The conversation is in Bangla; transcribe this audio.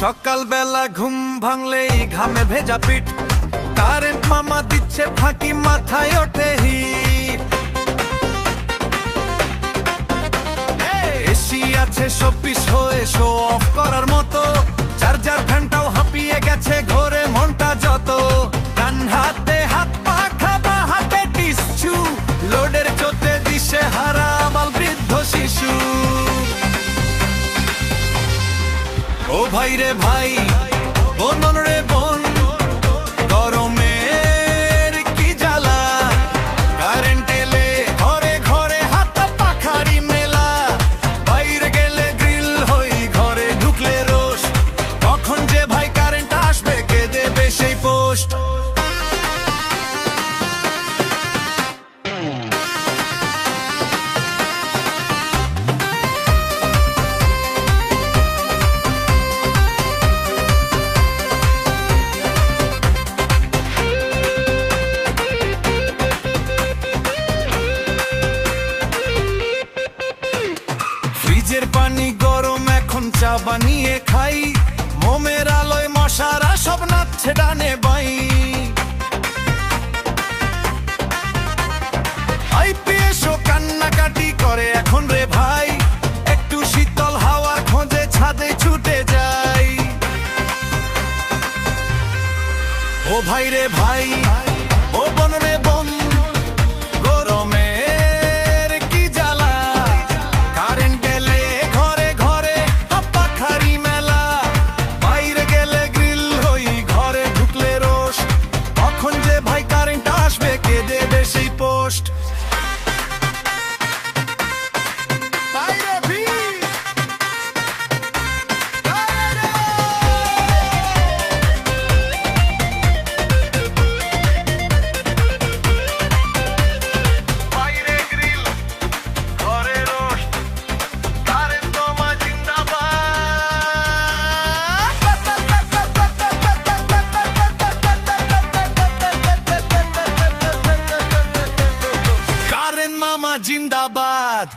সকাল বেলা ঘুম ভাঙলেই ঘামে ভেজা পিঠ, কারেন্ট মামা দিচ্ছে ফাঁকি, মাথায় ওঠে হিট। এসি আছে শোপিস হয়ে শো অফ করার মতো, চার্জার ফ্যানটাও হাঁপিয়ে গেছে ঘরে মনটা যত। ডান হাতে হাত পাখা, বা হাতে টিস্যু, লোডের চোতে দিশে হারা আবাল বৃদ্ধ শিশু। ও ভাই রে ভাই, বোন রে বোন, গরমের কি জ্বালা, কারেন্ট এলে ঘরে ঘরে হাত পাখারি মেলা। বাইরে গেলে গ্রিল হই, ঘরে ঢুকলে রোষ, কখন যে ভাই কারেন্ট আসবে কে দেবে সেই পোস্ট। ফ্রিজের পানি গরম, এখন চা বানিয়ে খাই, মোমের আলোয় মশারা সব নাচছে ডানে বাই। আইপিএসও কান্নাকাটি করে এখন রে ভাই, একটু শীতল হাওয়ার খোঁজে ছাদে ছুটে যাই। ও ভাই রে ভাই, ও বোন রে বোন, গরমের কি জ্বালা, কারেন্ট গেলে ঘরে ঘরে পাখারি মেলা। বাইরে গেলে গ্রিল হই, ঘরে ঢুকলে রোষ, কখন যে ভাই কারেন্ট আসবে কে দেবে সেই পোস্ট। মামা জিন্দাবাদ।